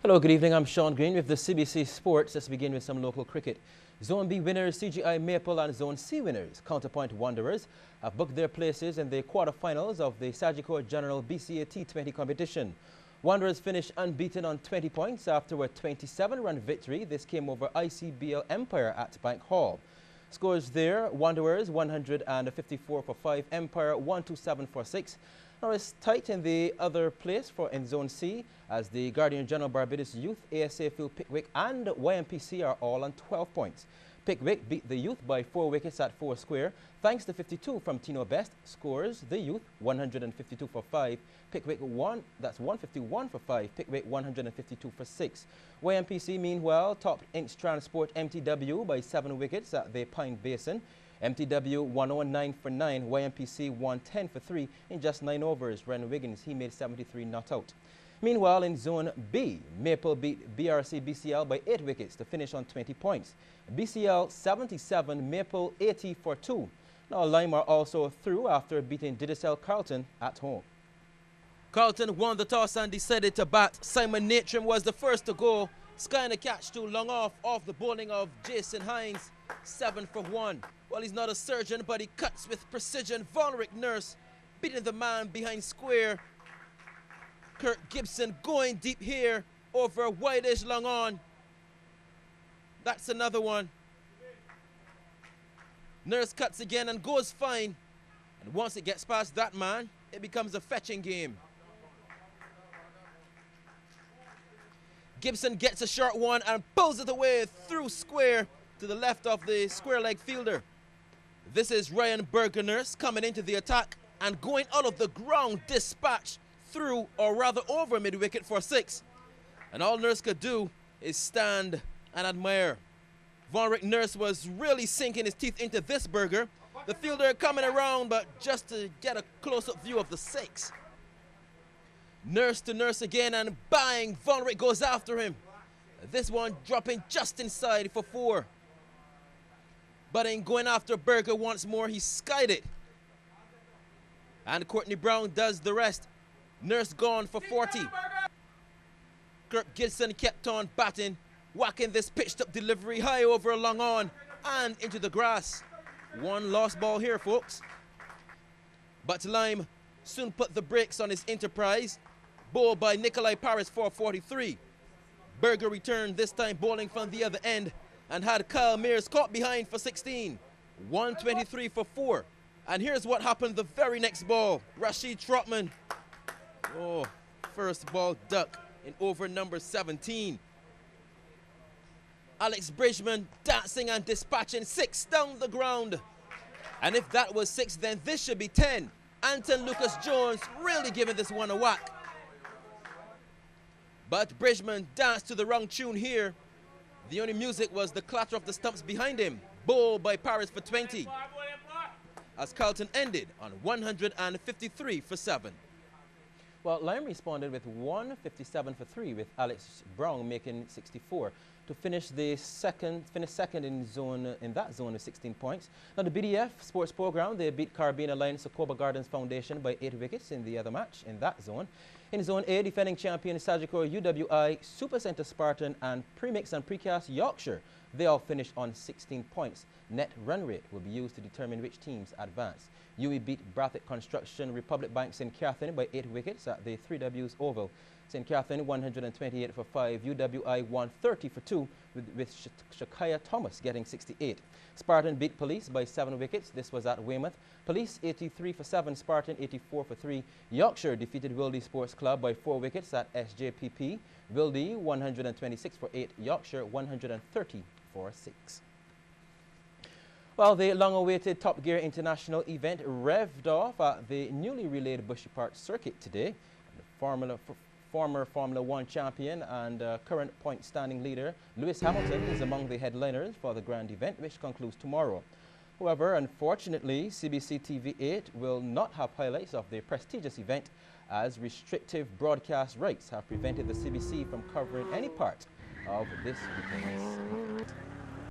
Hello, good evening. I'm Sean Green with the CBC Sports. Let's begin with some local cricket. Zone B winners CGI Maple and Zone C winners Counterpoint Wanderers have booked their places in the quarterfinals of the Sagicor General BCA T20 competition. Wanderers finished unbeaten on 20 points after a 27-run victory. This came over ICBL Empire at Bank Hall. Scores there: Wanderers 154 for 5, Empire 127 for 6. Now it's tight in the other place in Zone C as the Guardian General Barbados Youth, ASA Phil Pickwick and YMPC are all on 12 points. Pickwick beat the Youth by 4 wickets at 4 square thanks to 52 from Tino Best. Scores: the Youth 152 for 5, Pickwick 151 for 5, Pickwick 152 for 6. YMPC meanwhile topped Inks Transport MTW by 7 wickets at the Pine Basin. MTW 109 for 9, YMPC 110 for 3 in just 9 overs. Ren Wiggins, he made 73 not out. Meanwhile, in Zone B, Maple beat BRC BCL by 8 wickets to finish on 20 points. BCL 77, Maple 80 for 2. Now Lime are also through after beating Didicel Carlton at home. Carlton won the toss and decided to bat. Simon Natrim was the first to go, skying a catch too long off the bowling of Jason Hines, 7 for 1. Well, he's not a surgeon, but he cuts with precision. Vonrick Nurse beating the man behind square. Kirk Gibson going deep here over wide-ish long on. That's another one. Nurse cuts again and goes fine. And once it gets past that man, it becomes a fetching game. Gibson gets a short one and pulls it away through square to the left of the square leg fielder. This is Ryan Berger-Nurse coming into the attack and going out of the ground, dispatch through, or rather over mid-wicket for 6. And all Nurse could do is stand and admire. Vonrick Nurse was really sinking his teeth into this Berger. The fielder coming around, but just to get a close-up view of the 6. Nurse to Nurse again, and bang, Vonrick goes after him. This one dropping just inside for 4. But in going after Berger once more, he skied it. And Courtney Brown does the rest. Nurse gone for 40. Kirk Gibson kept on batting, whacking this pitched up delivery high over a long on and into the grass. One lost ball here, folks. But Lime soon put the brakes on his enterprise. Bowled by Nikolai Paris for 43. Berger returned, this time bowling from the other end, and had Kyle Mears caught behind for 16. 123 for 4. And here's what happened the very next ball. Rashid Trotman. Oh, first ball duck in over number 17. Alex Bridgman dancing and dispatching 6 down the ground. And if that was 6, then this should be 10. Anton Lucas Jones really giving this one a whack. But Bridgman danced to the wrong tune here. The only music was the clatter of the stumps behind him. Bowled by Paris for 20. As Carlton ended on 153 for 7. Well, Lime responded with 157 for 3, with Alex Brown making 64 to finish second in that zone with 16 points. Now the BDF sports program, they beat Caribbean Alliance Socoba Gardens Foundation by 8 wickets in the other match in that zone. In Zone A, defending champion Sagicor UWI, Supercenter Spartan and Premix and Precast Yorkshire, they all finished on 16 points. Net run rate will be used to determine which teams advance. UE beat Brathwaite Construction Republic Bank St. Catherine by 8 wickets at the 3Ws Oval. St. Catherine 128 for 5, UWI 130 for 2, with Shakaya Thomas getting 68. Spartan beat Police by 7 wickets. This was at Weymouth. Police 83 for 7, Spartan 84 for 3. Yorkshire defeated Wildy Sports Club by 4 wickets at SJPP. Wildy 126 for 8, Yorkshire 130 for 6. Well, the long-awaited Top Gear International event revved off at the newly relayed Bushy Park circuit today. The former Formula 1 champion and current point-standing leader Lewis Hamilton is among the headliners for the grand event, which concludes tomorrow. However, unfortunately, CBC TV8 will not have highlights of the prestigious event, as restrictive broadcast rights have prevented the CBC from covering any part of this weekend's event.